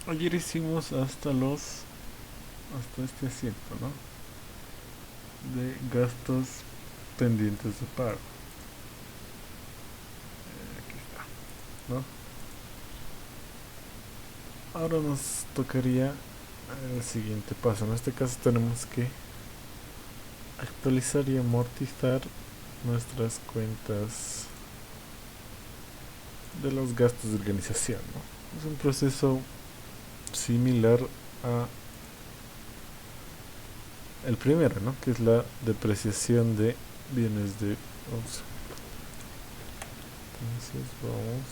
Ayer hicimos hasta este asiento, ¿no? De gastos pendientes de pago. Aquí está, ¿no? Ahora nos tocaría el siguiente paso. En este caso tenemos que actualizar y amortizar nuestras cuentas de los gastos de organización, ¿no? Es un proceso similar a el primero, ¿no? Que es la depreciación de bienes de uso. Entonces vamos.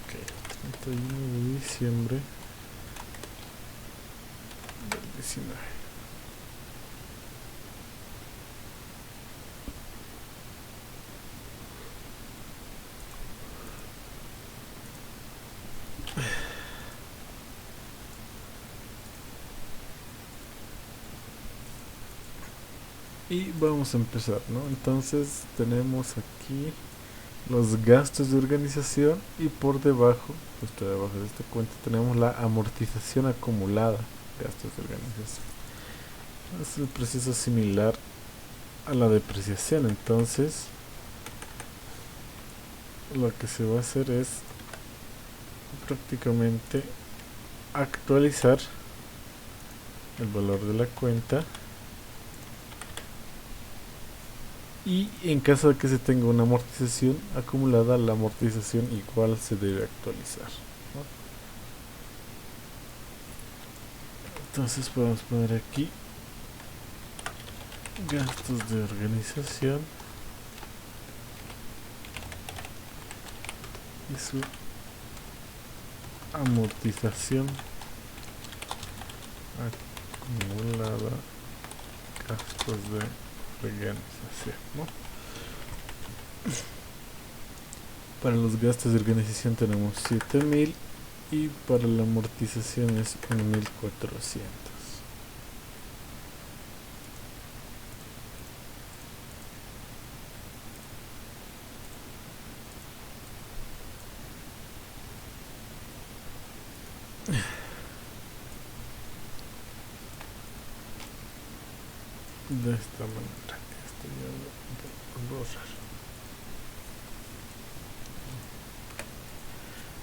Ok, 31 de diciembre del 19. Y vamos a empezar, ¿no? Entonces tenemos aquí los gastos de organización y por debajo, justo debajo de esta cuenta, tenemos la amortización acumulada, gastos de organización. Es el proceso similar a la depreciación. Entonces lo que se va a hacer es prácticamente actualizar el valor de la cuenta, y en caso de que se tenga una amortización acumulada, la amortización igual se debe actualizar, ¿no? Entonces podemos poner aquí gastos de organización y su amortización acumulada, gastos de organización, ¿no? Para los gastos de organización tenemos 7000 y para la amortización es 1400. De esta manera, esto ya lo voy a borrar.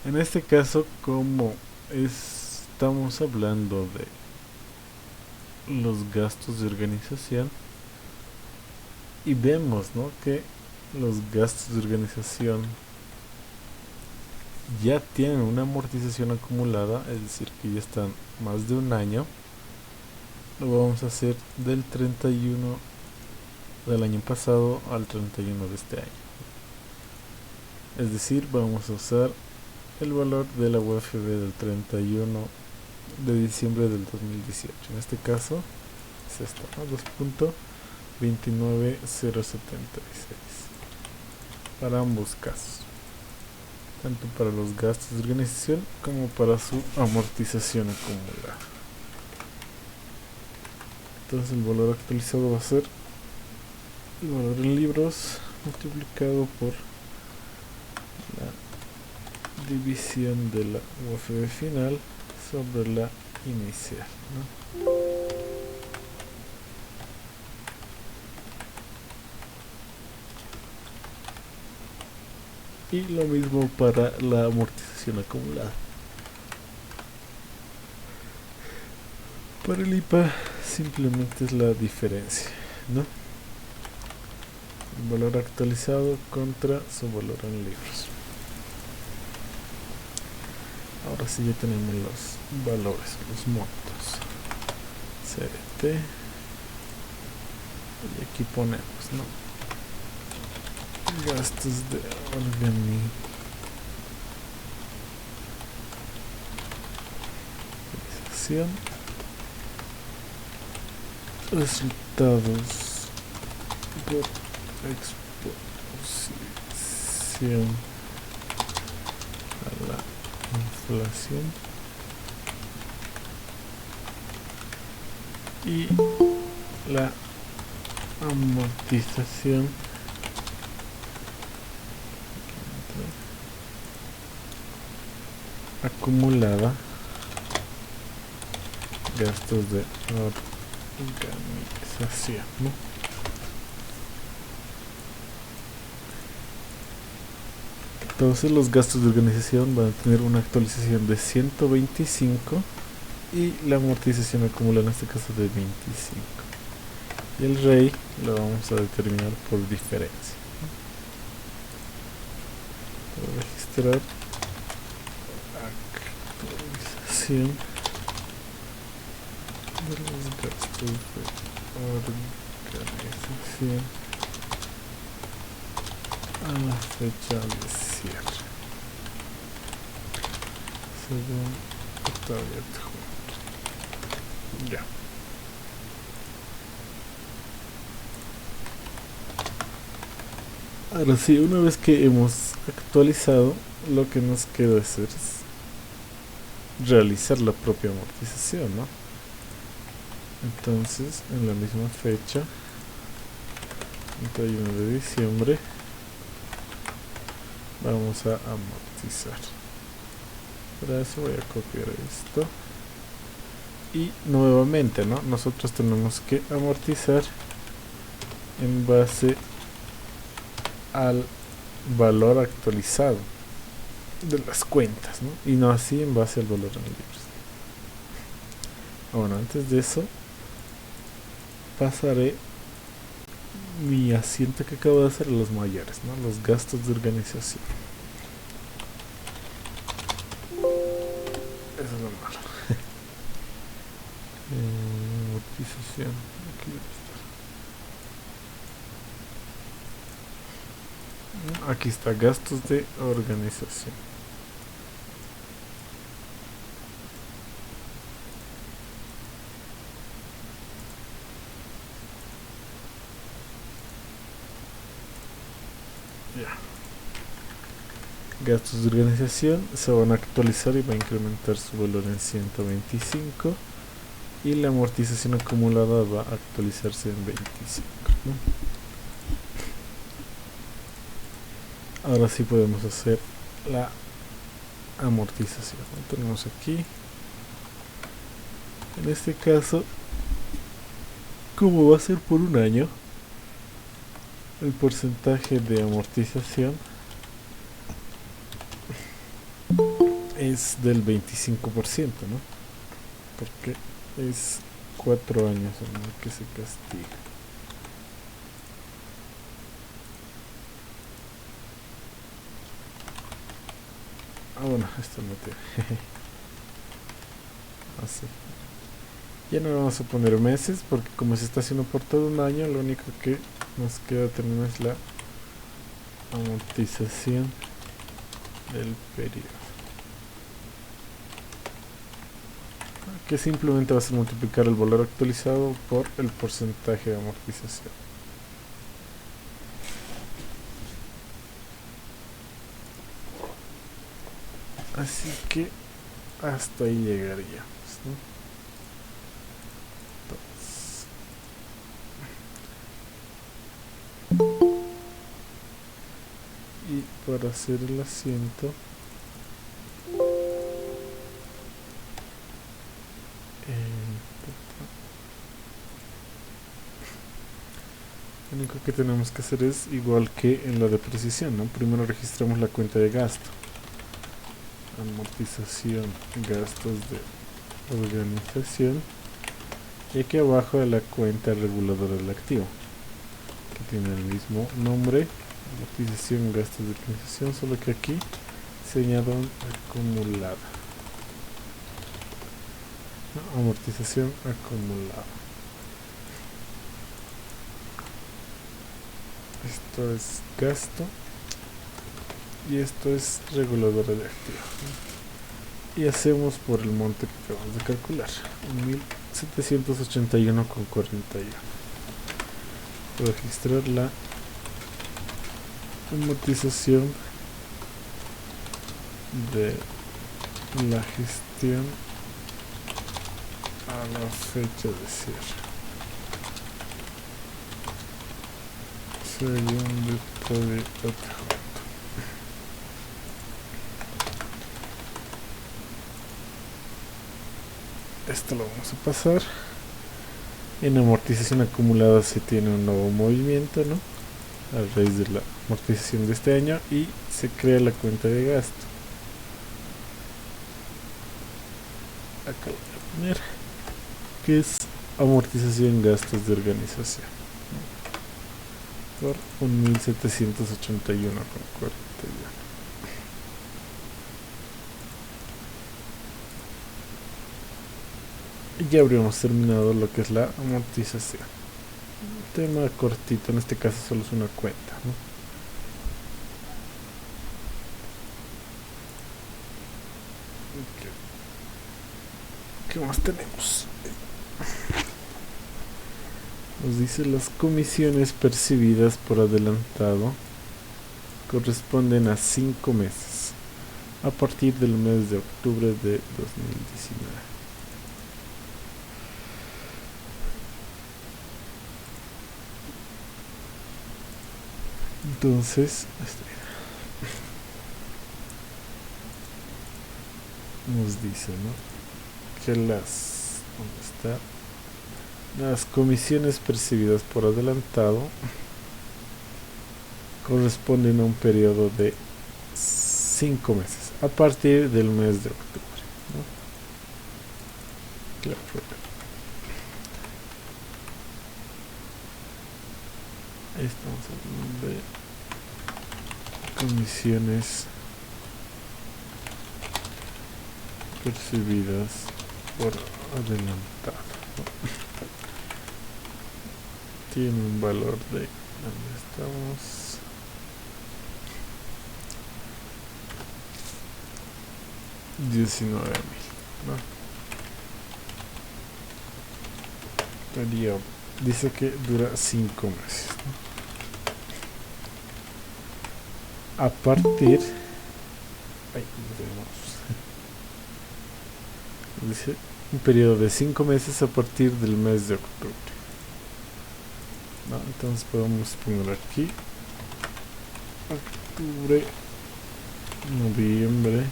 En este caso, como estamos hablando de los gastos de organización y vemos, ¿no?, que los gastos de organización ya tienen una amortización acumulada, es decir, que ya están más de un año, lo vamos a hacer del 31 del año pasado al 31 de este año. Es decir, vamos a usar el valor de la UFB del 31 de diciembre del 2018. En este caso es esta, ¿no? 2.29076 para ambos casos, tanto para los gastos de organización como para su amortización acumulada. Entonces el valor actualizado va a ser el valor en libros multiplicado por la división de la UFB final sobre la inicial, ¿no? Y lo mismo para la amortización acumulada. Para el IPA simplemente es la diferencia, ¿no? El valor actualizado contra su valor en libros. Ahora sí ya tenemos los valores, los montos. CRT. Y aquí ponemos, ¿no?, gastos de organización, resultados por exposición a la inflación y la amortización acumulada, gastos de organización, ¿no? Entonces los gastos de organización van a tener una actualización de 125 y la amortización acumulada en este caso de 25. Y el rey lo vamos a determinar por diferencia. Voy a registrar actualización de los gastos de organización a la fecha de cierre según todavía adjunto. Ya. Ahora sí, una vez que hemos actualizado, lo que nos queda hacer es realizar la propia amortización, ¿no? Entonces, en la misma fecha, 31 de diciembre, vamos a amortizar. Para eso voy a copiar esto. Y nuevamente, ¿no? Nosotros tenemos que amortizar en base al valor actualizado de las cuentas, ¿no? Y no así en base al valor en libros. Bueno, antes de eso pasaré mi asiento que acabo de hacer a los mayores, ¿no? Los gastos de organización. Eso es lo malo. Amortización. Aquí debe estar. Aquí está, gastos de organización. Ya. Gastos de organización se van a actualizar y va a incrementar su valor en 125 y la amortización acumulada va a actualizarse en 25, ¿no? Ahora sí podemos hacer la amortización, ¿no? Tenemos aquí, en este caso, como va a ser por un año, el porcentaje de amortización es del 25%, ¿no? Porque es 4 años en el que se castiga. Ah, bueno, esto no tiene. Así. Ya no vamos a poner meses porque como se está haciendo por todo un año, lo único que nos queda tener es la amortización del periodo, que simplemente va a ser multiplicar el valor actualizado por el porcentaje de amortización. Así que hasta ahí llegaríamos, ¿no? Y para hacer el asiento lo único que tenemos que hacer es igual que en la de precisión, ¿no? Primero registramos la cuenta de gasto, amortización, gastos de organización, y aquí abajo de la cuenta reguladora del activo, que tiene el mismo nombre, amortización, gastos de organización, solo que aquí se añade acumulada, ¿no? Amortización acumulada. Esto es gasto y esto es reguladora de activo, ¿no? Y hacemos por el monte que acabamos de calcular, 1781,41. Registrar la amortización de la gestión a la fecha de cierre. Segundo detalle adjunto. Esto lo vamos a pasar. En amortización acumulada se tiene un nuevo movimiento, ¿no? A raíz de la amortización de este año, y se crea la cuenta de gasto. Acá voy a poner que es amortización gastos de organización, ¿no? Por 1.781,41. Y ya habríamos terminado lo que es la amortización. Un tema cortito, en este caso solo es una cuenta, ¿no? ¿Qué más tenemos? Nos dice las comisiones percibidas por adelantado corresponden a 5 meses a partir del mes de octubre de 2019. Entonces, nos dice, ¿no? Que ¿dónde está? Las comisiones percibidas por adelantado corresponden a un periodo de 5 meses a partir del mes de octubre, ¿no? Claro. Estamos hablando de comisiones percibidas por adelantado, ¿no? Tiene un valor de, ¿dónde estamos? 19.000, ¿no? Periodo. Dice que dura 5 meses, ¿no? A partir, dice un periodo de 5 meses a partir del mes de octubre, ¿no? Entonces podemos poner aquí octubre, noviembre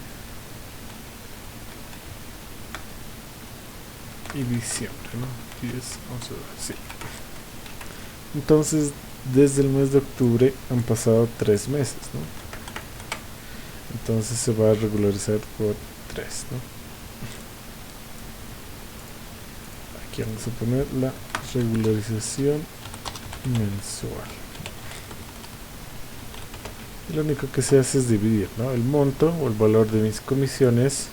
y diciembre, ¿no? 10, 11, sí. Entonces desde el mes de octubre han pasado 3 meses, ¿no? Entonces se va a regularizar por 3, ¿no? Aquí vamos a poner la regularización mensual. Y lo único que se hace es dividir, ¿no? El monto o el valor de mis comisiones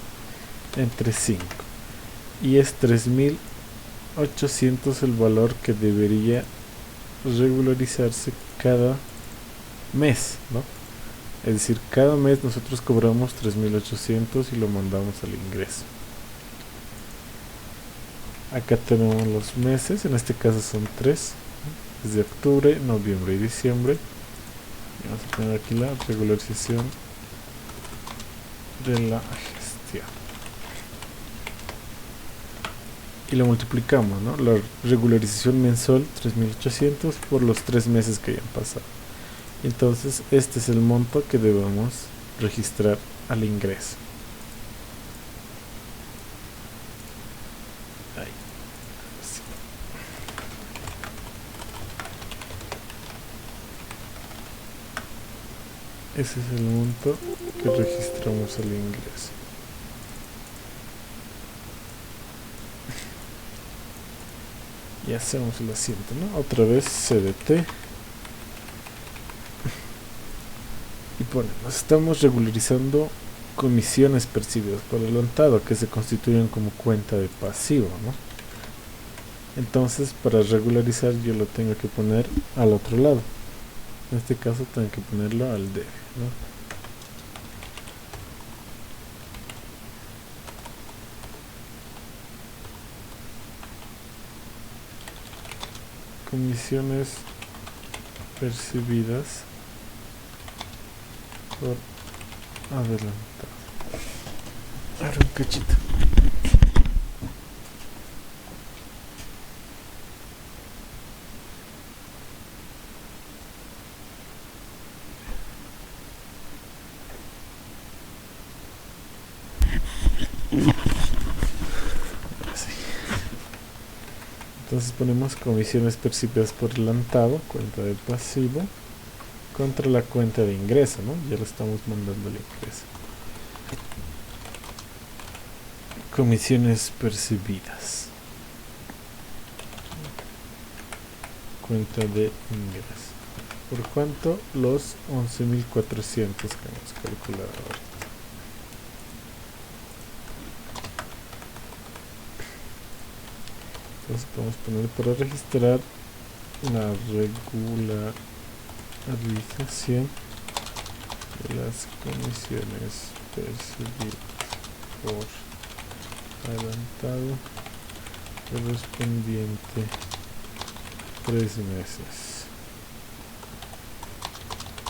entre 5. Y es 3.800 el valor que debería regularizarse cada mes, ¿no? Es decir, cada mes nosotros cobramos 3.800 y lo mandamos al ingreso. Acá tenemos los meses, en este caso son 3, desde octubre, noviembre y diciembre. Y vamos a poner aquí la regularización de la gestión. Y lo multiplicamos, ¿no? La regularización mensual 3.800 por los 3 meses que hayan pasado. Entonces este es el monto que debemos registrar al ingreso. Ahí. Así. Ese es el monto que registramos al ingreso. Y hacemos el asiento, ¿no? Otra vez CDT. Y ponemos, estamos regularizando comisiones percibidas por adelantado que se constituyen como cuenta de pasivo, ¿no? Entonces para regularizar yo lo tengo que poner al otro lado. En este caso tengo que ponerlo al debe, ¿no? Comisiones percibidas por adelantado. Ahora un cachito. Entonces ponemos comisiones percibidas por adelantado, cuenta de pasivo, contra la cuenta de ingreso, ¿no? Ya le estamos mandando el ingreso. Comisiones percibidas. Cuenta de ingreso. ¿Por cuánto? Los 11.400 que hemos calculado ahora. Entonces podemos poner para registrar la regularización de las comisiones percibidas por adelantado correspondiente 3 meses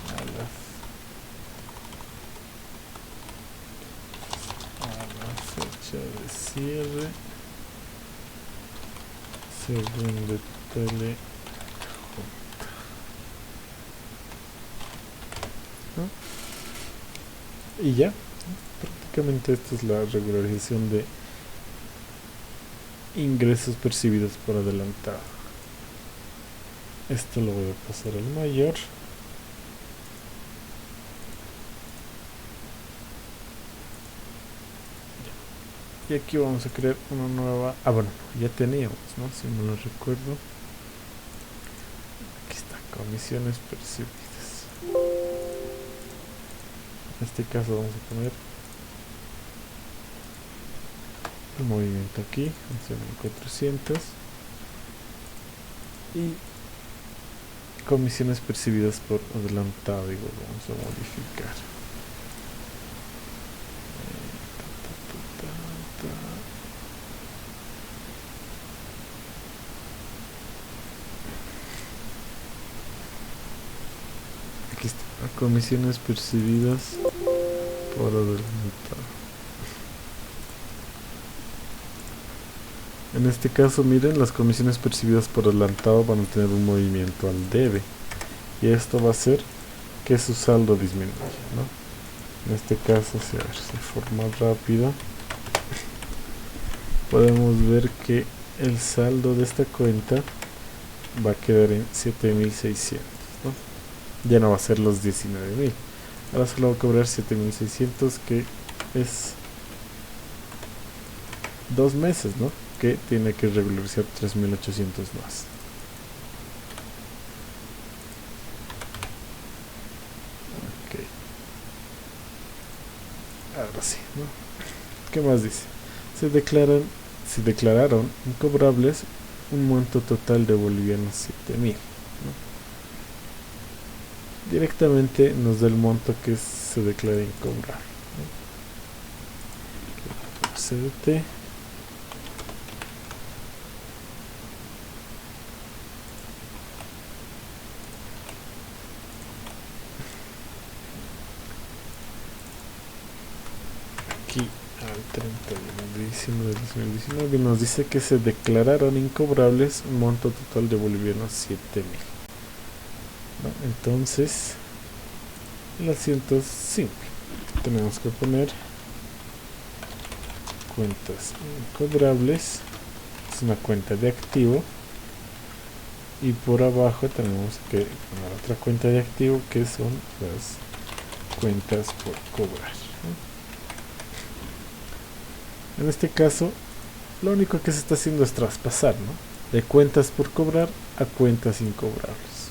a la fecha de cierre según detalle junta, ¿no? Y ya, prácticamente esta es la regularización de ingresos percibidos por adelantado. Esto lo voy a pasar al mayor. Y aquí vamos a crear una nueva... bueno, ya teníamos, ¿no? Si no lo recuerdo. Aquí está, comisiones percibidas. En este caso vamos a poner el movimiento aquí, 11.400. Y comisiones percibidas por adelantado, igual vamos a modificar. Aquí está, comisiones percibidas por adelantado. En este caso, miren, las comisiones percibidas por adelantado van a tener un movimiento al debe, y esto va a hacer que su saldo disminuya, ¿no? En este caso, si a ver, de forma rápida podemos ver que el saldo de esta cuenta va a quedar en 7.600, ¿no? Ya no va a ser los 19.000, ahora solo va a cobrar 7.600, que es 2 meses, ¿no? Que tiene que regularizar 3.800 más. Ok, ahora sí, ¿no? ¿Qué más dice? Se declararon incobrables un monto total de bolivianos 7.000, ¿no? Directamente nos da el monto que se declara incobrable, ¿no? CDT. Aquí al 31 de diciembre de 2019 nos dice que se declararon incobrables un monto total de bolivianos 7.000, ¿no? Entonces el asiento es simple, tenemos que poner cuentas incobrables, es una cuenta de activo, y por abajo tenemos que poner otra cuenta de activo que son las cuentas por cobrar, ¿no? En este caso, lo único que se está haciendo es traspasar, ¿no? De cuentas por cobrar a cuentas incobrables.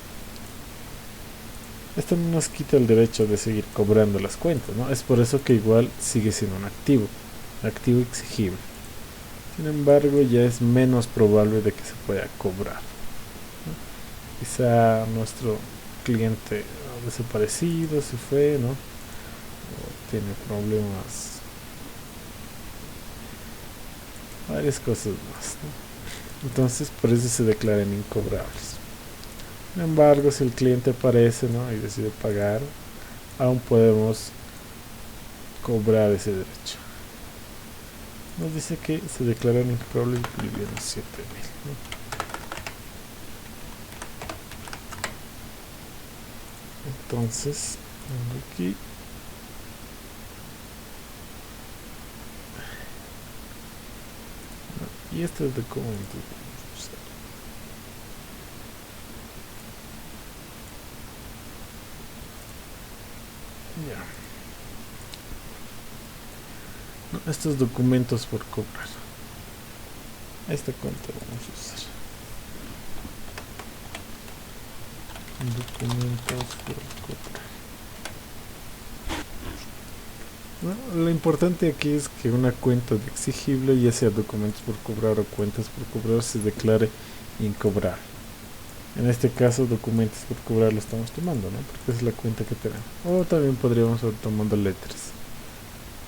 Esto no nos quita el derecho de seguir cobrando las cuentas, ¿no? Es por eso que igual sigue siendo un activo exigible. Sin embargo, ya es menos probable de que se pueda cobrar, ¿no? Quizá nuestro cliente ha desaparecido, se fue, ¿no? O tiene problemas, varias cosas más, ¿no? Entonces por eso se declaran incobrables. Sin embargo, si el cliente aparece, ¿no? y decide pagar, aún podemos cobrar ese derecho. Nos dice que se declaran incobrables bolivianos 7.000, ¿no? Entonces aquí y esto es de cómo Ya. No, estos documentos por cobrar. Esta cuenta vamos a usar. Documentos por cobrar. Bueno, lo importante aquí es que una cuenta de exigible, ya sea documentos por cobrar o cuentas por cobrar, se declare incobrable. En este caso, documentos por cobrar lo estamos tomando, ¿no? Porque es la cuenta que tenemos. O también podríamos ir tomando letras.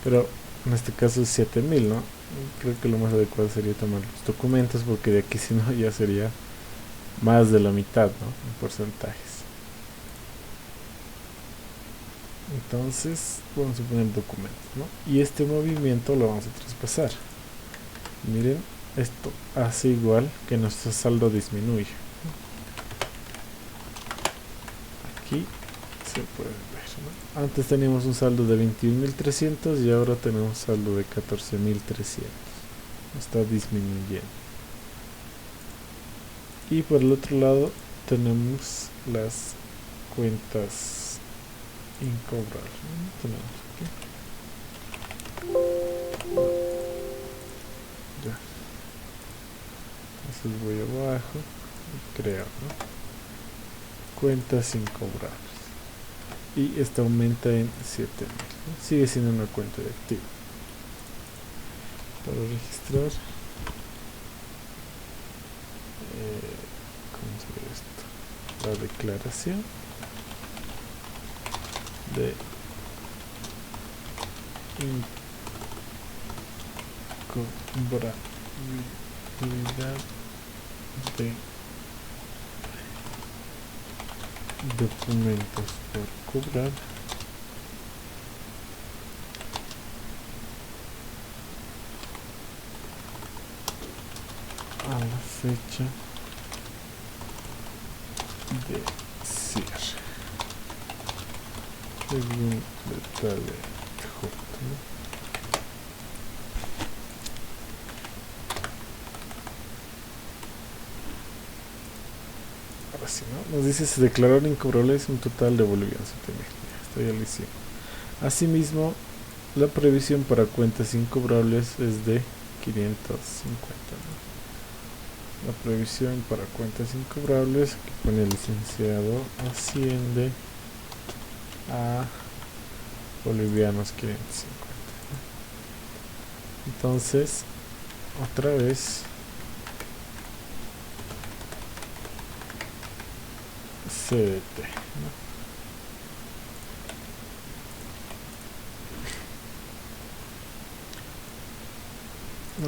Pero en este caso es 7000, ¿no? Creo que lo más adecuado sería tomar los documentos, porque de aquí si no ya sería más de la mitad, ¿no? En porcentajes. Entonces vamos a poner documentos, ¿no? Y este movimiento lo vamos a traspasar. Miren, esto hace igual que nuestro saldo disminuye. Aquí se puede ver, ¿no? Antes teníamos un saldo de 21.300 y ahora tenemos saldo de 14.300. Está disminuyendo. Y por el otro lado tenemos las cuentas incobrables, ¿no? Tenemos aquí. Ya. Entonces voy abajo y creo, ¿no? Cuentas incobrables. Y esta aumenta en 7.000, ¿no? Sigue siendo una cuenta de activo. Para registrar, ¿cómo se ve esto? La declaración de incobrabilidad de documentos por cobrar a la fecha de cierre según detalle adjunto, ¿no? Ahora sí, ¿no? Nos dice se declararon incobrables un total de bolivianos 7.000. Esto ya lo hicimos. Asimismo, la previsión para cuentas incobrables es de 550, ¿no? La previsión para cuentas incobrables que pone el licenciado asciende a bolivianos 550, ¿no? Entonces, otra vez CDT, ¿no?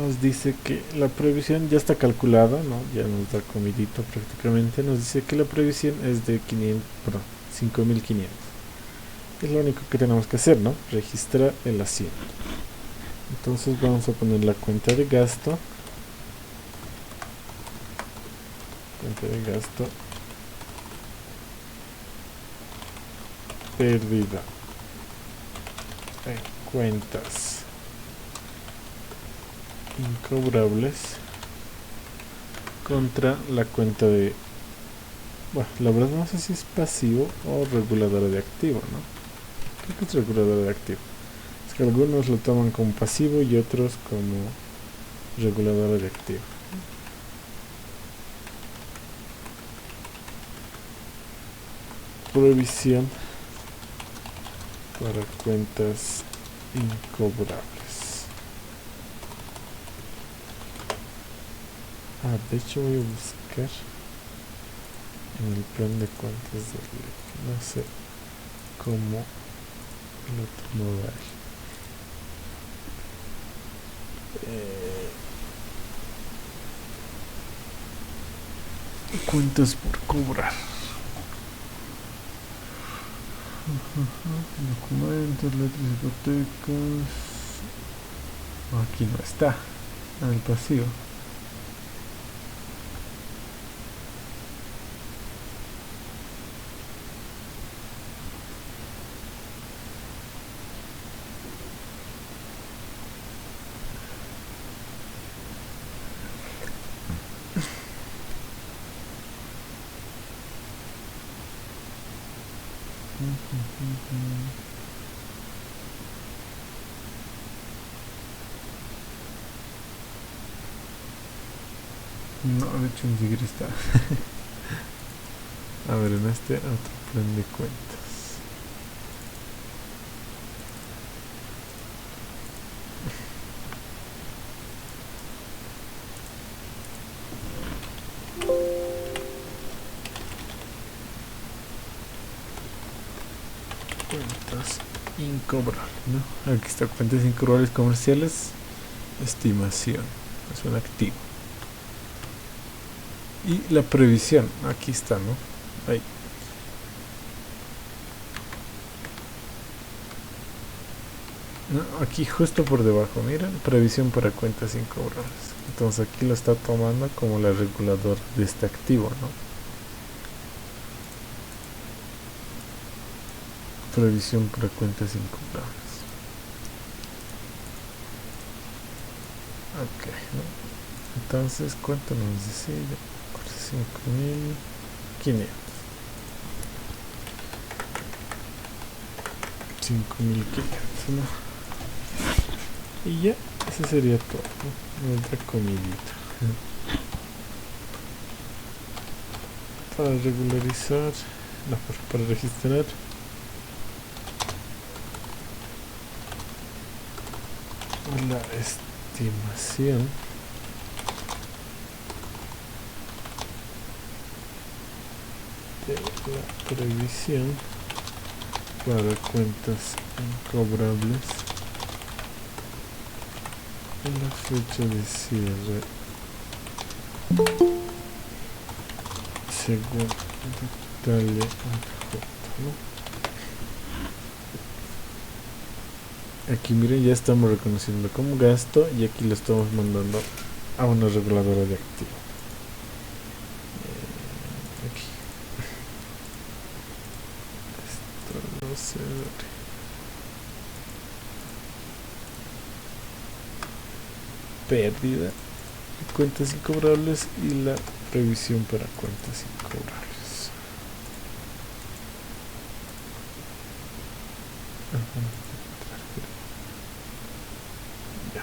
Nos dice que la previsión ya está calculada, ¿no? Ya nos da comidito prácticamente. Nos dice que la previsión es de 5.500. Es lo único que tenemos que hacer, ¿no? Registrar el asiento. Entonces vamos a poner la cuenta de gasto. Cuenta de gasto. Pérdida en cuentas incobrables contra la cuenta de, bueno, la verdad no sé si es pasivo o reguladora de activo, ¿no? Creo que es reguladora de activo. Es que algunos lo toman como pasivo y otros como reguladora de activo. Provisión para cuentas incobrables. De hecho voy a buscar en el plan de cuentas del LEC. No sé cómo lo tomo ahí. Cuentas por cobrar. Documentos, letras, hipotecas. Aquí no está, en el pasivo. No, de hecho ni siquiera está. A ver, en este otro plan de cuentas. Cuentas incobrables, ¿no? Aquí está, cuentas incobrables comerciales. Estimación, es un activo. Y la previsión, aquí está, ¿no? Ahí. No, aquí justo por debajo, miren, previsión para cuentas incobrables. Entonces aquí lo está tomando como la reguladora de este activo, ¿no? Previsión para cuentas incobrables. Ok, ¿no? Entonces, ¿cuánto nos dice? 5.500. 5.500, ¿no? Y ya, ese sería todo, ¿no? Otra comidita. Para regularizar, no, para registrar la estimación de la previsión para cuentas incobrables en la fecha de cierre según detalle adjunto, ¿no? Aquí miren, ya estamos reconociendo como gasto y aquí lo estamos mandando a una reguladora de activo. Aquí. Esto no se abre. Pérdida de cuentas incobrables y la previsión para cuentas incobrables. Ya.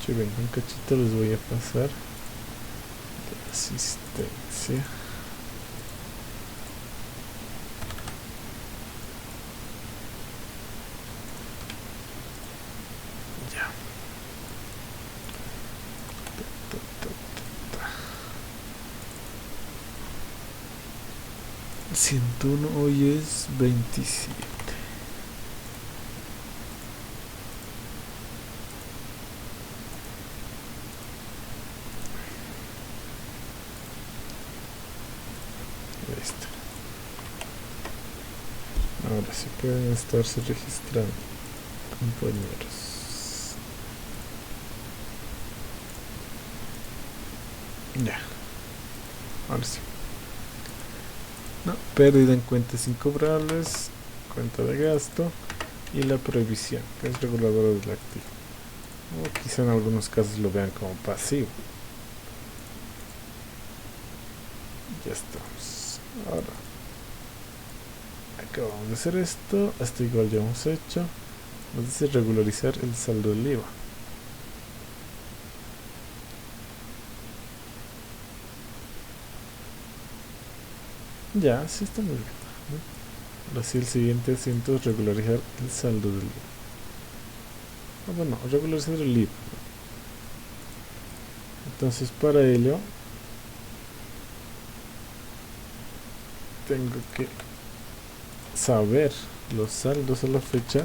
Aquí, ven, un cachito les voy a pasar de asistencia. Ya. 101, hoy es 27. Listo. Ahora sí pueden estarse registrando, compañeros. Ya. Ahora sí. No, pérdida en cuentas incobrables, cuenta de gasto y la previsión, que es reguladora del activo. O quizá en algunos casos lo vean como pasivo. Ya estamos. Ahora acabamos de hacer esto. Esto igual ya hemos hecho. Nos dice regularizar el saldo del IVA. Ya, sí está muy bien, ¿no? Ahora sí, el siguiente asiento es regularizar el saldo del IVA. Bueno, regularizar el IVA. Entonces, para ello tengo que saber los saldos a la fecha,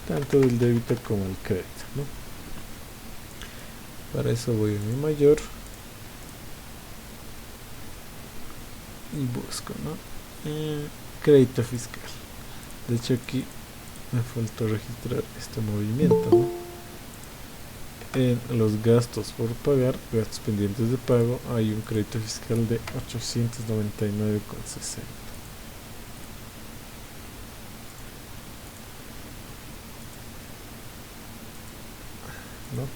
tanto del débito como el crédito, ¿no? Para eso voy a mi mayor y busco, ¿no? Crédito fiscal. De hecho aquí me faltó registrar este movimiento, ¿no? En los gastos por pagar, gastos pendientes de pago, hay un crédito fiscal de 899,60, ¿no?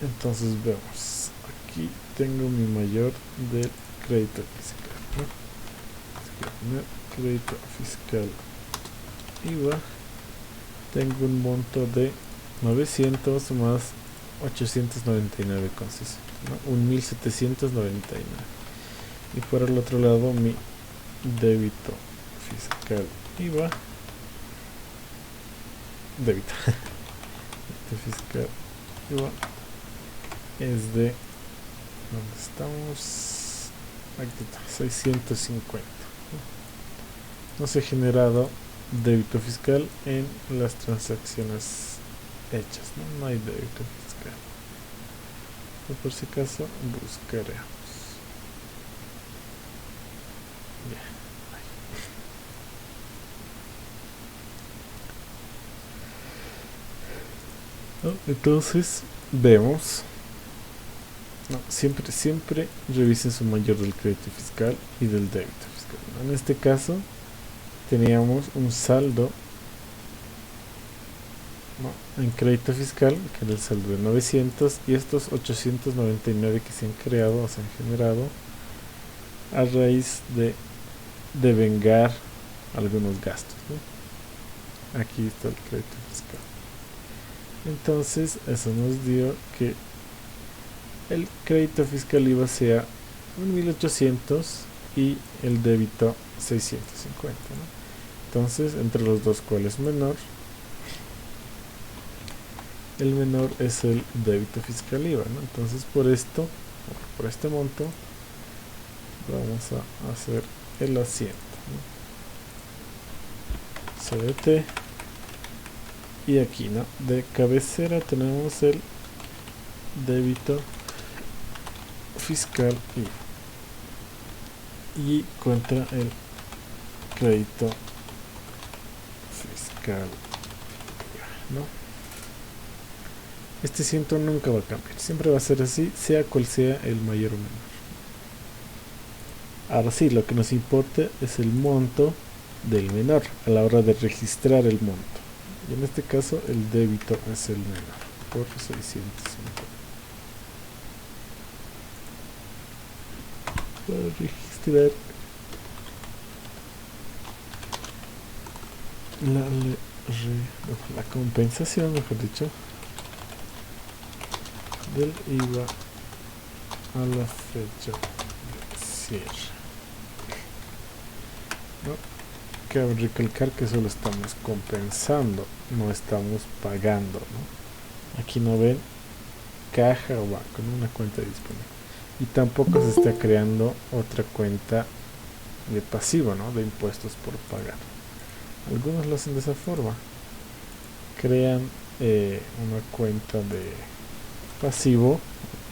Entonces vemos, aquí tengo mi mayor del crédito fiscal, ¿no? Crédito fiscal IVA tengo un monto de 900 más 899,60, ¿no? 1799. Y por el otro lado mi débito fiscal IVA, débito fiscal IVA es de, ¿dónde estamos? Aquí está, 650. No se ha generado débito fiscal en las transacciones hechas, no hay débito fiscal. Pero por si acaso buscaremos. Bien. ¿No? Entonces vemos, no, siempre revisen su mayor del crédito fiscal y del débito fiscal, ¿no? En este caso teníamos un saldo, ¿no?, en crédito fiscal, que era el saldo de 900, y estos 899 que se han creado o se han generado a raíz de devengar algunos gastos, ¿no? Aquí está el crédito fiscal. Entonces eso nos dio que el crédito fiscal IVA sea 1800 y el débito 650, ¿no? Entonces, entre los dos, ¿cuál es menor? El menor es el débito fiscal IVA, ¿no? Entonces, por esto, por este monto, vamos a hacer el asiento, ¿no? CDT. Y aquí, ¿no?, de cabecera tenemos el débito fiscal y contra el crédito fiscal, ¿no? Este ciento nunca va a cambiar, siempre va a ser así, sea cual sea el mayor o menor. Ahora sí, lo que nos importa es el monto del menor a la hora de registrar el monto, y en este caso el débito es el menor por 650. Para registrar la compensación, mejor dicho, del IVA a la fecha de cierre, ¿no? Cabe recalcar que solo estamos compensando, no estamos pagando, ¿no? Aquí no ven caja o banco, ¿no?, una cuenta disponible, y tampoco se está creando otra cuenta de pasivo, ¿no?, de impuestos por pagar. Algunos lo hacen de esa forma, crean una cuenta de pasivo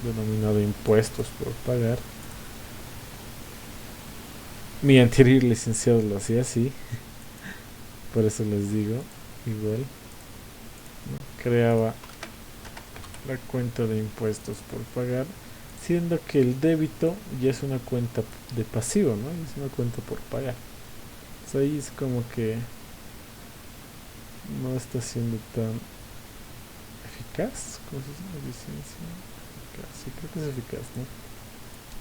denominado impuestos por pagar. Mi anterior licenciado lo hacía así, por eso les digo, igual, ¿no?, creaba la cuenta de impuestos por pagar, siendo que el débito ya es una cuenta de pasivo, ¿no?, es una cuenta por pagar. Entonces ahí es como que no está siendo tan eficaz. ¿Cómo se llama? Licencia eficaz. Sí, creo que es eficaz, ¿no?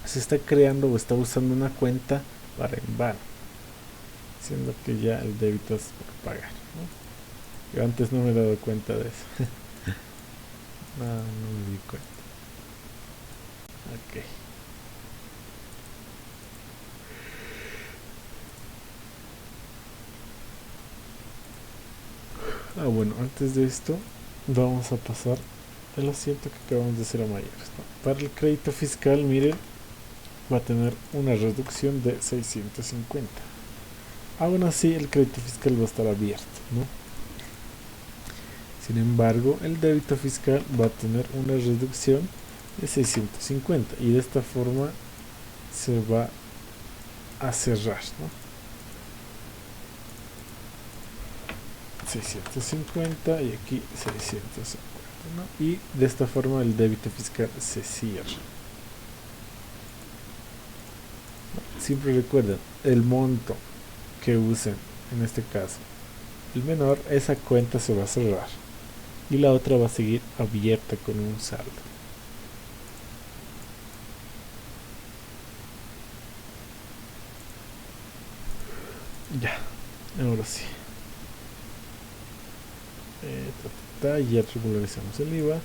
Se está creando o está usando una cuenta para en vano, siendo que ya el débito es por pagar, ¿no? Yo antes no me he dado cuenta de eso. No me di cuenta. Ok. Bueno, antes de esto vamos a pasar el asiento que acabamos de hacer a mayores, ¿no? Para el crédito fiscal, miren, va a tener una reducción de 650. Aún así el crédito fiscal va a estar abierto, ¿no? Sin embargo, el débito fiscal va a tener una reducción de 650 y de esta forma se va a cerrar, ¿no? 650 y aquí 650, ¿no? Y de esta forma el débito fiscal se cierra. Siempre recuerden, el monto que usen, en este caso el menor, esa cuenta se va a cerrar y la otra va a seguir abierta con un saldo. Ya, ahora sí. Ya regularizamos el IVA.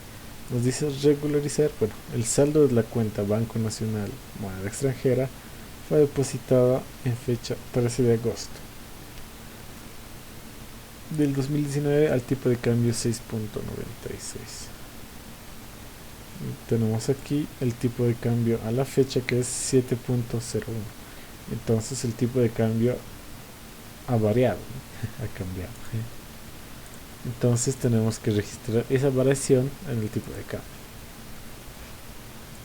Nos dice regularizar, bueno, el saldo de la cuenta Banco Nacional moneda extranjera fue depositada en fecha 13 de agosto del 2019 al tipo de cambio 6.96. Tenemos aquí el tipo de cambio a la fecha, que es 7.01. Entonces el tipo de cambio ha variado, ¿no? Ha cambiado. Entonces tenemos que registrar esa variación en el tipo de cambio.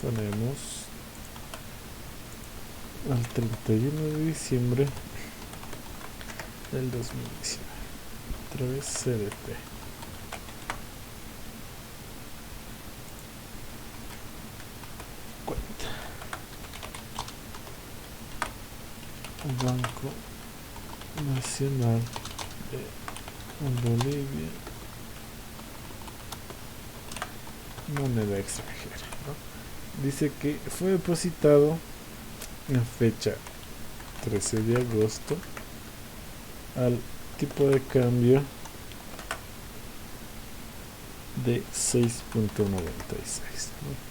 Ponemos al 31 de diciembre del 2019. Otra vez CDT. Cuenta. Banco Nacional de Bolivia. Moneda extranjera, ¿no? Dice que fue depositado en fecha 13 de agosto al tipo de cambio de 6.96, ¿no?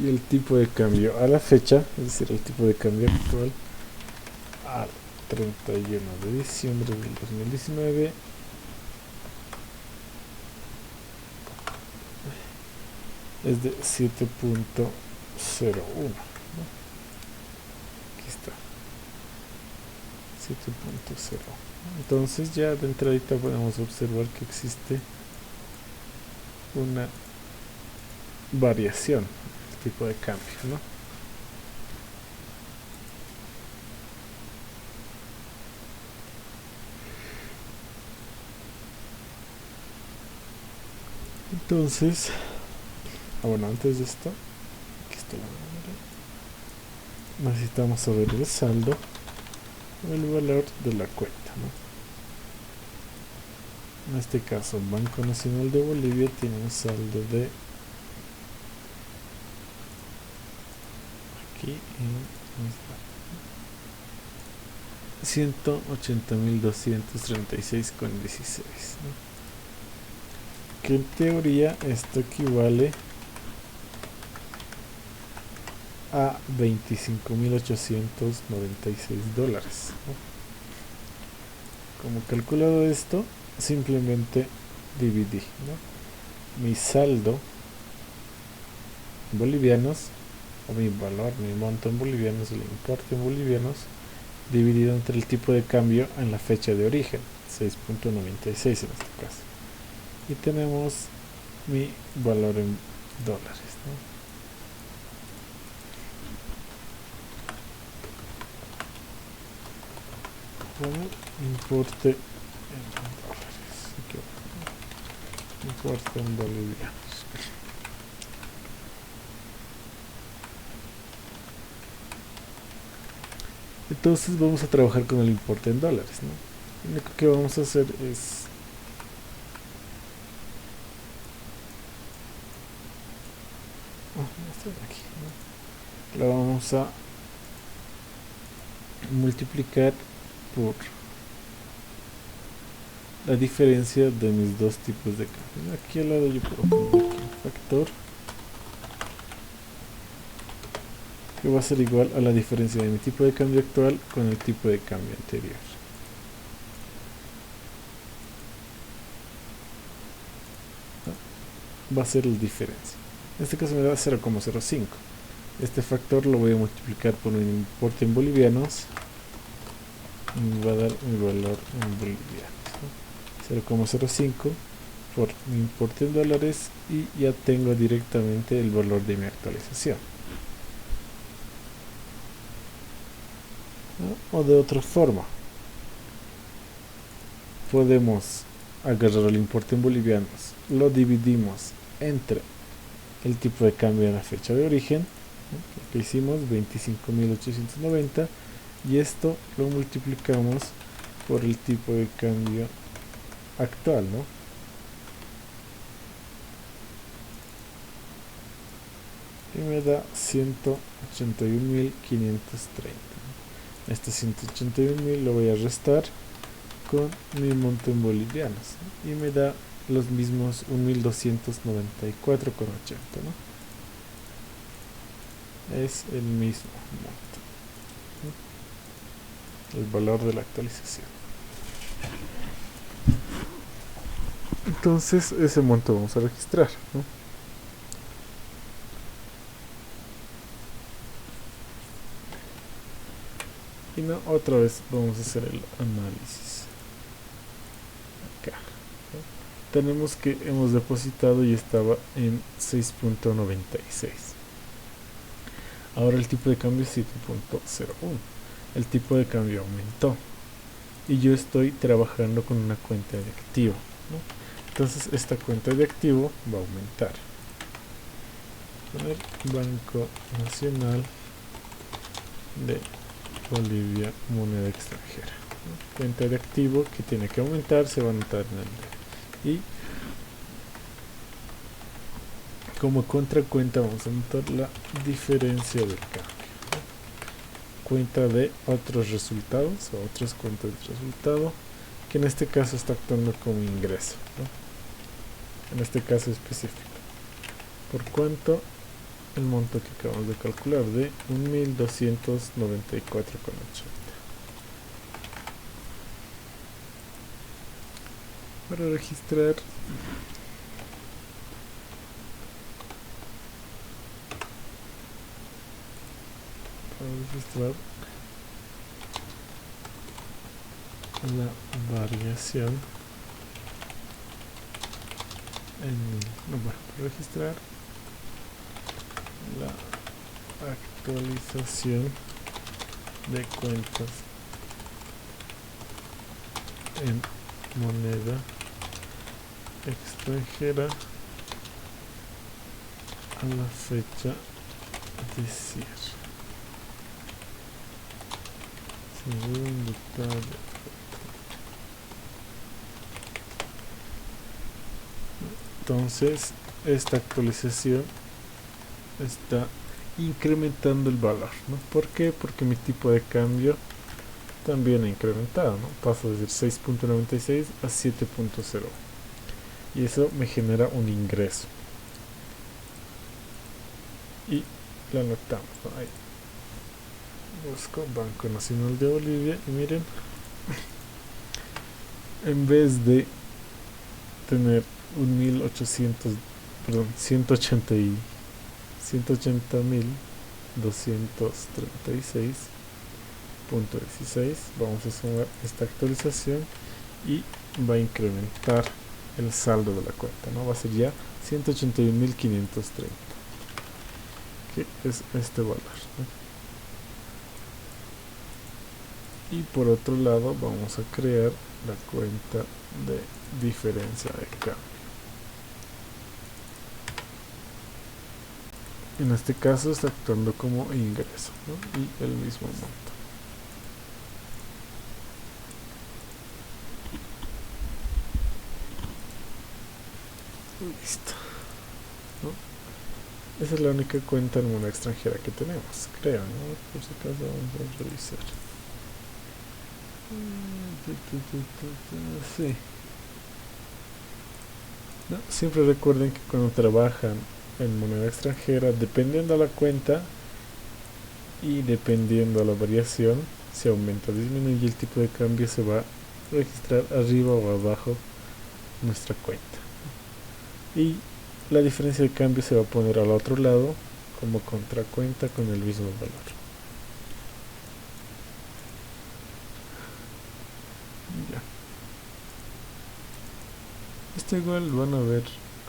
Y el tipo de cambio a la fecha, es decir, el tipo de cambio actual al 31 de diciembre del 2019 es de 7.01, ¿no? Aquí está, 7.0. Entonces ya de entradita podemos observar que existe una variación del tipo de cambio, ¿no? Entonces, bueno, antes de esto, aquí está la número. Necesitamos saber el saldo o el valor de la cuenta, ¿no? En este caso, Banco Nacional de Bolivia tiene un saldo de aquí en 180.236,16, ¿no? Que en teoría esto equivale a $25.896, ¿no? Como calculado esto, simplemente dividí, ¿no? Mi saldo en bolivianos, o mi valor, mi monto en bolivianos, el importe en bolivianos, dividido entre el tipo de cambio en la fecha de origen, 6.96 en este caso. Y tenemos mi valor en dólares, ¿no? Importe en dólares. Importe en bolivianos. Entonces vamos a trabajar con el importe en dólares, ¿no? Lo único que vamos a hacer es aquí, ¿no? Lo vamos a multiplicar por la diferencia de mis dos tipos de cambio. Aquí al lado yo puedo poner aquí un factor que va a ser igual a la diferencia de mi tipo de cambio actual con el tipo de cambio anterior. Va a ser la diferencia. En este caso me da 0,05. Este factor lo voy a multiplicar por un importe en bolivianos y me va a dar mi valor en bolivianos, ¿no? 0,05 por mi importe en dólares, y ya tengo directamente el valor de mi actualización, ¿no? O de otra forma, podemos agarrar el importe en bolivianos, lo dividimos entre el tipo de cambio en la fecha de origen, ¿no? Lo que hicimos, 25.890, y esto lo multiplicamos por el tipo de cambio actual, ¿no? Y me da 181.530. Este 181.000 lo voy a restar con mi monto en bolivianos, ¿no? Y me da los mismos 1.294,80, ¿no? Es el mismo monto, ¿no? El valor de la actualización. Entonces ese monto vamos a registrar, ¿no? Y no, otra vez vamos a hacer el análisis. Acá, ¿no? Tenemos que hemos depositado y estaba en 6.96. Ahora el tipo de cambio es 7.01. El tipo de cambio aumentó. Y yo estoy trabajando con una cuenta de activo, ¿no? Entonces esta cuenta de activo va a aumentar. Poner Banco Nacional de Bolivia, moneda extranjera, ¿no? Cuenta de activo que tiene que aumentar, se va a anotar en el D. Y como contracuenta vamos a anotar la diferencia del cambio, ¿no? Cuenta de otros resultados o otras cuentas de resultado, que en este caso está actuando como ingreso, ¿no? En este caso específico. ¿Por cuánto? El monto que acabamos de calcular de 1.294,80. Para registrar la variación para registrar la actualización de cuentas en moneda extranjera a la fecha de cierre. Según detalle. Entonces esta actualización está incrementando el valor, ¿no? ¿Por qué? Porque mi tipo de cambio también ha incrementado, ¿no? Paso de 6.96 a 7.0 y eso me genera un ingreso y lo anotamos, ¿no? Ahí busco Banco Nacional de Bolivia y miren, en vez de tener 180.236.16, vamos a sumar esta actualización y va a incrementar el saldo de la cuenta, ¿no? Va a ser ya 181.530, que es este valor, ¿no? Y por otro lado vamos a crear la cuenta de diferencia de cambio. En este caso está actuando como ingreso, ¿no? Y el mismo monto. Listo, ¿no? Esa es la única cuenta en moneda extranjera que tenemos, creo, ¿no? Por si acaso vamos a revisar. Sí. ¿No? Siempre recuerden que cuando trabajan en moneda extranjera, dependiendo de la cuenta y dependiendo de la variación, se aumenta o disminuye el tipo de cambio, se va a registrar arriba o abajo nuestra cuenta. Y la diferencia de cambio se va a poner al otro lado como contracuenta con el mismo valor. Ya. Esto igual lo van a ver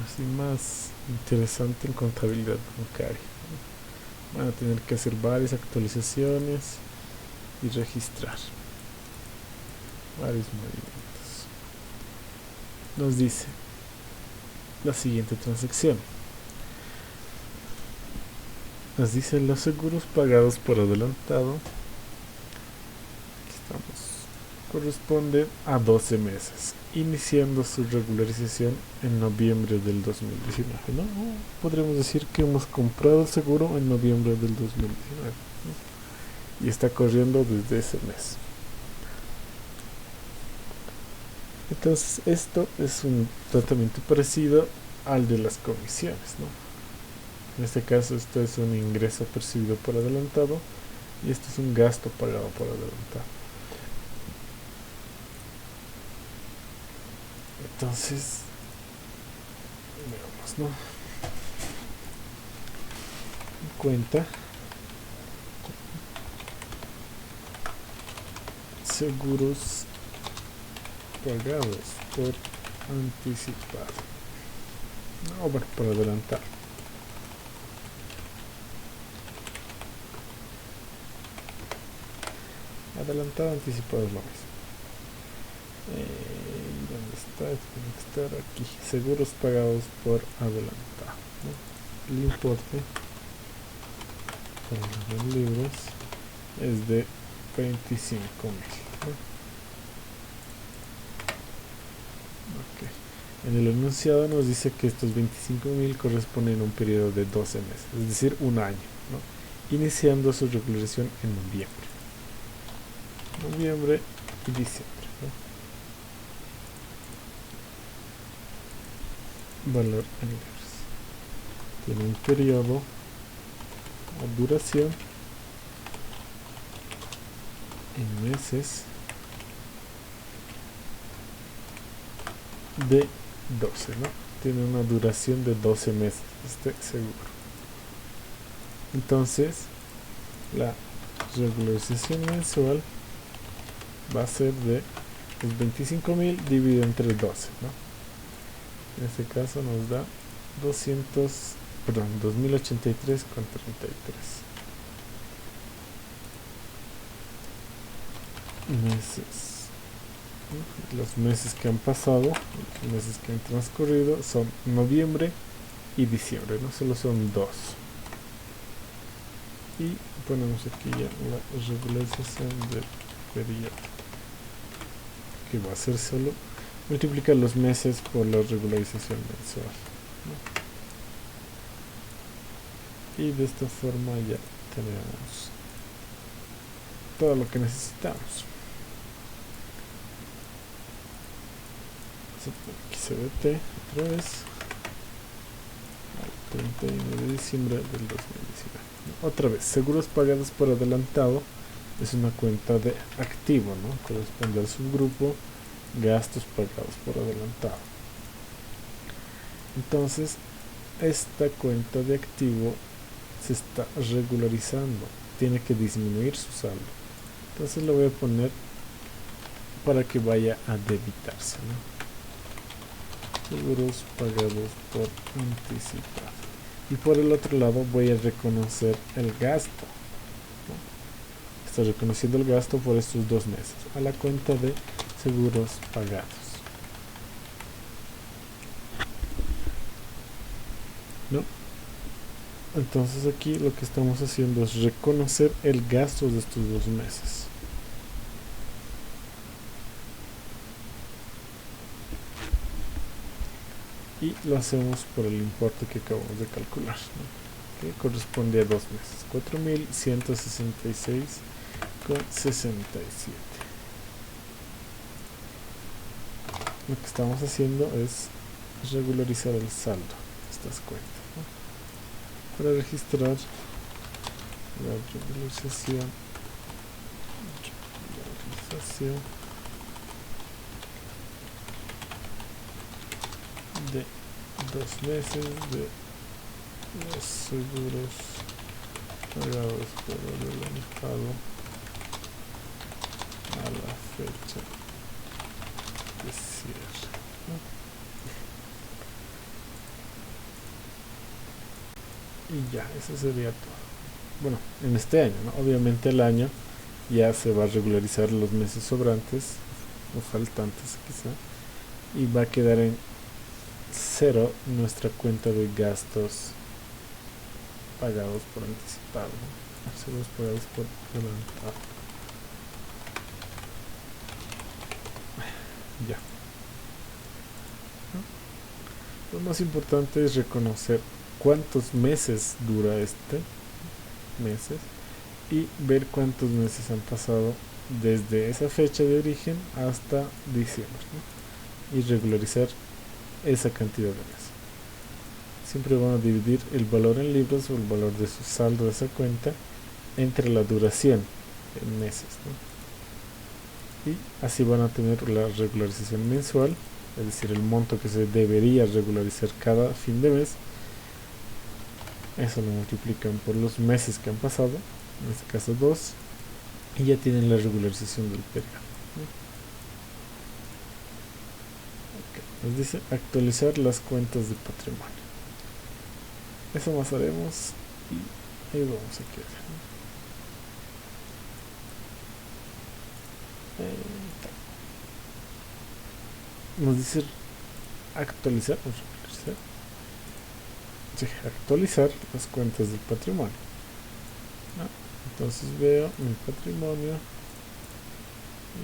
así más interesante en contabilidad bancaria. Van a tener que hacer varias actualizaciones y registrar varios movimientos. Nos dice la siguiente transacción. Nos dice los seguros pagados por adelantado. Aquí estamos. Corresponden a 12 meses, iniciando su regularización en noviembre del 2019, ¿no? Podríamos decir que hemos comprado el seguro en noviembre del 2019, ¿no? y está corriendo desde ese mes. Entonces esto es un tratamiento parecido al de las comisiones, ¿no? En este caso esto es un ingreso percibido por adelantado y esto es un gasto pagado por adelantado. Entonces veamos, ¿no? Cuenta seguros pagados por anticipado, no, bueno, por adelantado. Adelantado, anticipado es lo mismo. ¿Dónde está? Tiene que estar aquí. Seguros pagados por adelantado, ¿no? El importe para los libros es de 25.000, ¿no? Okay. En el enunciado nos dice que estos 25.000 corresponden a un periodo de 12 meses, es decir, un año, ¿no? Iniciando su regularización en noviembre y diciembre, ¿no? Valor en libras. Tiene un periodo o duración en meses de 12, ¿no? Tiene una duración de 12 meses este seguro. Entonces la regularización mensual va a ser de 25.000 dividido entre 12, ¿no? En este caso nos da 2083,33 meses. Los meses que han pasado, los meses que han transcurrido son noviembre y diciembre, no solo son dos. Y ponemos aquí ya la regularización del periodo, que va a ser solo multiplicar los meses por la regularización mensual, ¿no? Y de esta forma ya tenemos todo lo que necesitamos. Aquí se CBT otra vez al 31 de diciembre del 2019. Otra vez, seguros pagados por adelantado es una cuenta de activo, ¿no? Corresponde al subgrupo gastos pagados por adelantado. Entonces esta cuenta de activo se está regularizando, tiene que disminuir su saldo. Entonces lo voy a poner para que vaya a debitarse, ¿no? Seguros pagados por anticipado. Y por el otro lado voy a reconocer el gasto, ¿no? Estoy reconociendo el gasto por estos 2 meses a la cuenta de seguros pagados, ¿no? Entonces aquí lo que estamos haciendo es reconocer el gasto de estos 2 meses. Y lo hacemos por el importe que acabamos de calcular, ¿no? Que corresponde a 2 meses, 4.166,67. Lo que estamos haciendo es regularizar el saldo de estas cuentas, ¿no? Para registrar la regularización de 2 meses de los seguros pagados por adelantado a la fecha de cierre, ¿no? Y ya, eso sería todo. Bueno, en este año, ¿no? Obviamente el año ya se va a regularizar los meses sobrantes o faltantes quizá, y va a quedar en 0 nuestra cuenta de gastos pagados por anticipado, ¿no? Seguros pagados por adelantado. Ya. Lo más importante es reconocer cuántos meses dura este meses y ver cuántos meses han pasado desde esa fecha de origen hasta diciembre, ¿no? Y regularizar esa cantidad de meses. Siempre van a dividir el valor en libros o el valor de su saldo de esa cuenta entre la duración en meses, ¿no? Y así van a tener la regularización mensual, es decir, el monto que se debería regularizar cada fin de mes. Eso lo multiplican por los meses que han pasado, en este caso 2, y ya tienen la regularización del periodo, ¿no? Okay. Nos dice actualizar las cuentas de patrimonio. Eso más haremos y ahí vamos a quedar, ¿no? Nos dice actualizar las cuentas del patrimonio, ¿no? Entonces veo mi patrimonio y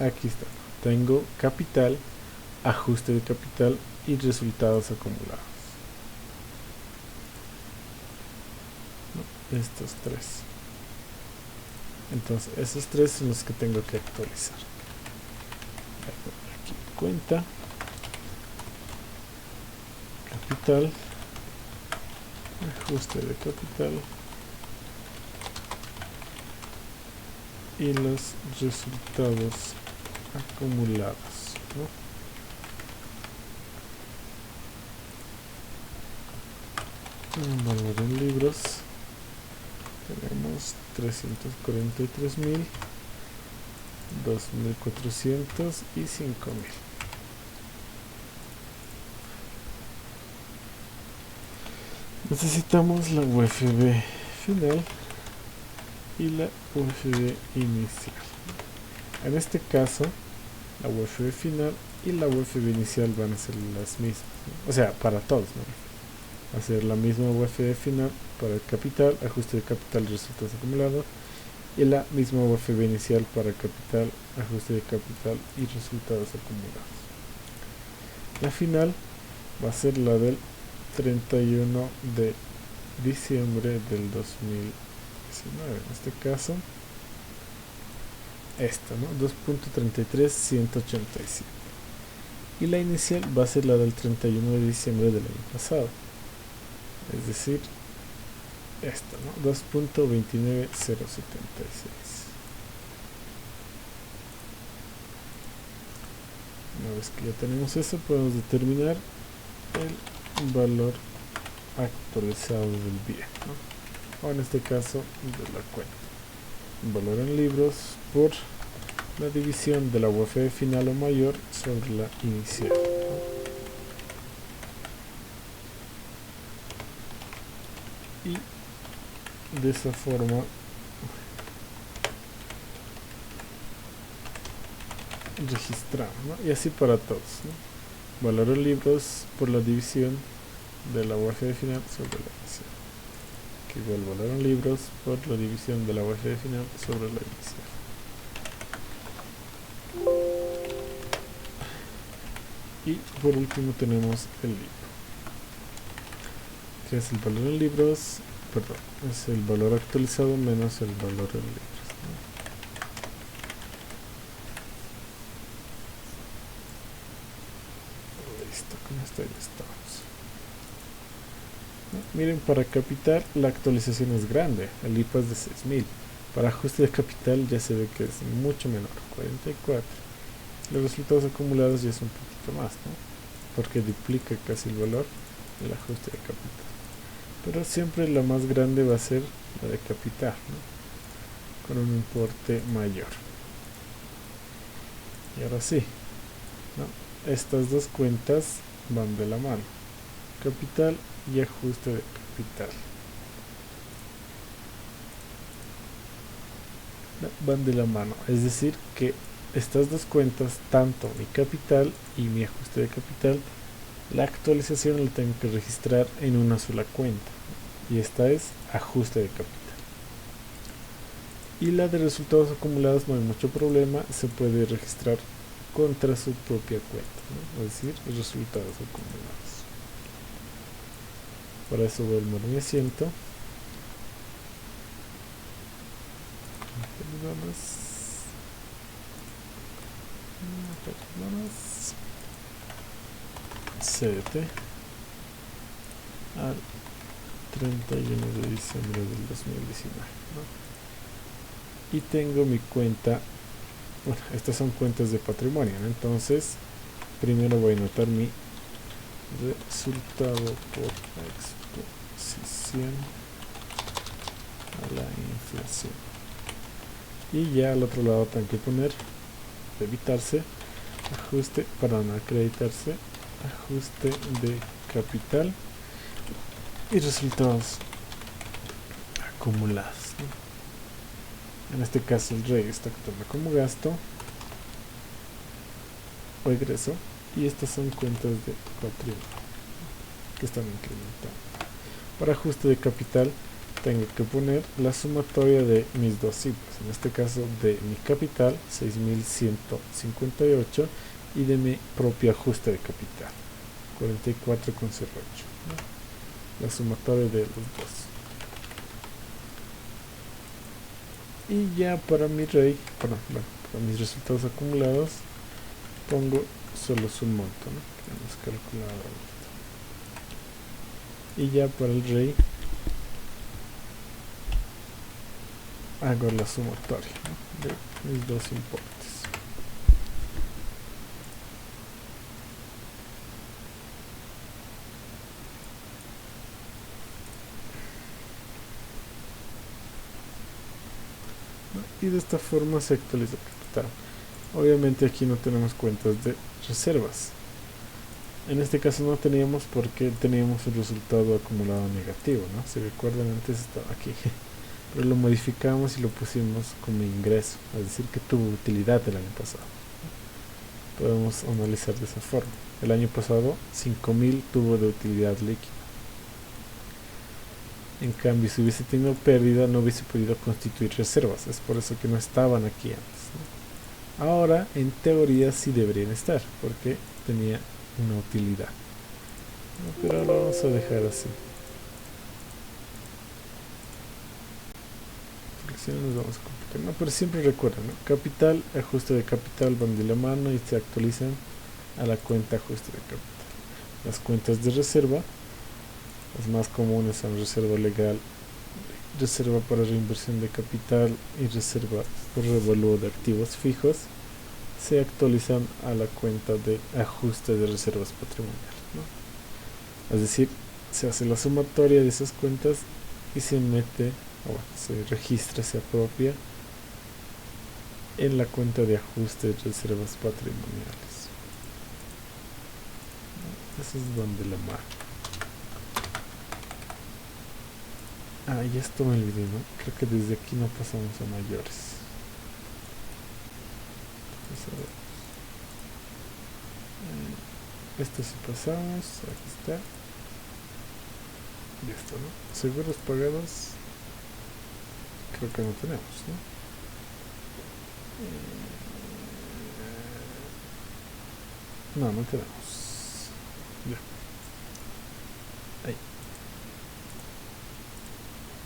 aquí está, tengo capital, ajuste de capital y resultados acumulados, ¿no? Estos tres. Entonces esos tres son los que tengo que actualizar. Aquí cuenta, capital, ajuste de capital y los resultados acumulados, ¿no? Valor en libros tenemos 343.000, 2.400 y 5.000. Necesitamos la UFB final y la UFB inicial. En este caso, la UFB final y la UFB inicial van a ser las mismas, ¿no? O sea, para todos, ¿no? Va a ser la misma UFB final para el capital, ajuste de capital, resultados acumulados, y la misma UFB inicial para capital, ajuste de capital y resultados acumulados. La final va a ser la del 31 de diciembre del 2019, en este caso esta, ¿no? 2.33187, y la inicial va a ser la del 31 de diciembre del año pasado, es decir, esta, ¿no? 2.29076. Una vez que ya tenemos eso, podemos determinar el valor actualizado del bien, ¿no? O en este caso de la cuenta. Valor en libros por la división de la UFB final o mayor sobre la inicial, ¿no? Y de esa forma registramos, ¿no? Y así para todos, ¿no? Valor en libros por la división de la UFB final sobre la inicial, que igual valor en libros por la división de la UFB final sobre la inicial. Y por último tenemos el libro, que es el valor en libros, perdón, es el valor actualizado menos el valor en libros, ¿no? Listo, con esto ya estamos, ¿no? Miren, para capital la actualización es grande, el IPA es de 6.000, para ajuste de capital ya se ve que es mucho menor, 44. Los resultados acumulados ya es un poquito más, ¿no? Porque duplica casi el valor del ajuste de capital. Pero siempre la más grande va a ser la de capital, ¿no? Con un importe mayor. Y ahora sí, ¿no? Estas dos cuentas van de la mano, capital y ajuste de capital, ¿no? Van de la mano, es decir que estas dos cuentas, tanto mi capital y mi ajuste de capital, la actualización la tengo que registrar en una sola cuenta, y esta es ajuste de capital. Y la de resultados acumulados no hay mucho problema, se puede registrar contra su propia cuenta, ¿no? Es decir, resultados acumulados. Para eso voy a armar mi asiento. CDT al 31 de diciembre del 2019, ¿no? Y tengo mi cuenta, bueno, estas son cuentas de patrimonio, ¿no? Entonces primero voy a anotar mi resultado por exposición a la inflación, y ya al otro lado tengo que poner debitarse, ajuste para no acreditarse, ajuste de capital y resultados acumulados, ¿no? En este caso el REI está contando como gasto o egreso, y estas son cuentas de patrimonio que están incrementando. Para ajuste de capital tengo que poner la sumatoria de mis dos cifras, en este caso de mi capital 6.158 y de mi propio ajuste de capital 44,08, ¿no? La sumatoria de los dos. Y ya para mi REI, para mis resultados acumulados, pongo solo su monto, ¿no? Que hemos calculado ahorita. Y ya para el REI hago la sumatoria, ¿no? De mis dos importes. Y de esta forma se actualiza el capital. Obviamente aquí no tenemos cuentas de reservas. En este caso no teníamos porque teníamos el resultado acumulado negativo, ¿no? Si recuerdan, antes estaba aquí, pero lo modificamos y lo pusimos como ingreso, es decir, que tuvo utilidad el año pasado. Podemos analizar de esa forma. El año pasado 5.000 tuvo de utilidad líquida. En cambio, si hubiese tenido pérdida, no hubiese podido constituir reservas. Es por eso que no estaban aquí antes, ¿no? Ahora, en teoría, sí deberían estar, porque tenía una utilidad, ¿no? Pero lo vamos a dejar así, porque si no nos vamos a complicar, ¿no? Pero siempre recuerden, ¿no? Capital, ajuste de capital van de la mano y se actualizan a la cuenta ajuste de capital. Las cuentas de reserva, las más comunes son reserva legal, reserva para reinversión de capital y reserva por revalúo de activos fijos, se actualizan a la cuenta de ajuste de reservas patrimoniales, ¿no? Es decir, se hace la sumatoria de esas cuentas y se mete, o bueno, se registra, se apropia en la cuenta de ajuste de reservas patrimoniales, ¿no? Eso es donde la marca. Ah, ya esto me olvidé, ¿no? Creo que desde aquí no pasamos a mayores. Vamos a ver. Esto sí pasamos, aquí está. Y esto, ¿no? Seguros pagados. Creo que no tenemos, ¿no? No tenemos. Ya. Ahí.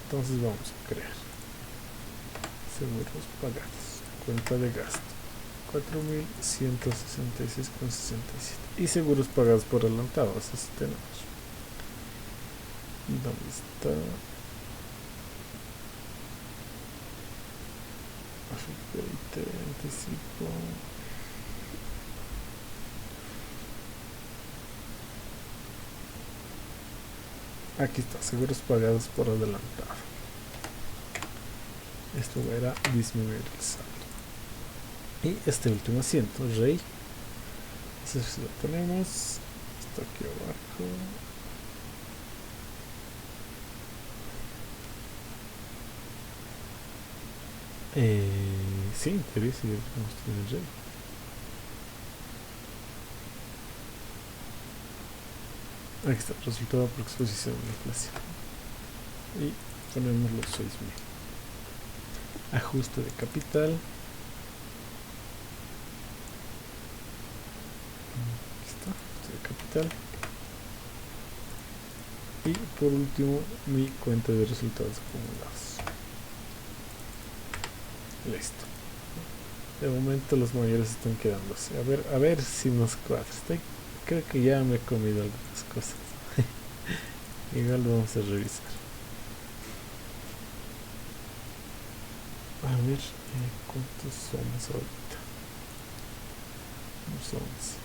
Entonces vamos a crear seguros pagados, cuenta de gasto 4.166,67 y seguros pagados por adelantado, eso sí tenemos. ¿Dónde está? Anticipo. Aquí está, seguros pagados por adelantado. Esto era disminuir el saldo. Y este último asiento, REI, eso sí lo tenemos. Está aquí abajo. Sí, en teoría sí debemos tener REI. Aquí está, resultado por exposición de inflación. Y ponemos los 6.000. Ajuste de capital. Aquí está, ajuste de capital. y por último mi cuenta de resultados acumulados. Listo. De momento los mayores están quedándose. A ver si nos cuadra. Creo que ya me he comido algunas cosas. Igual vamos a revisar. A ver cuántos somos ahorita. Somos 11.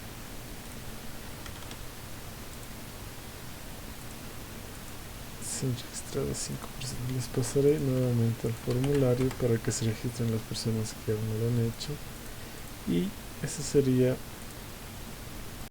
Se han registrado 5 personas. Les pasaré nuevamente al formulario para que se registren las personas que aún no lo han hecho. Y ese sería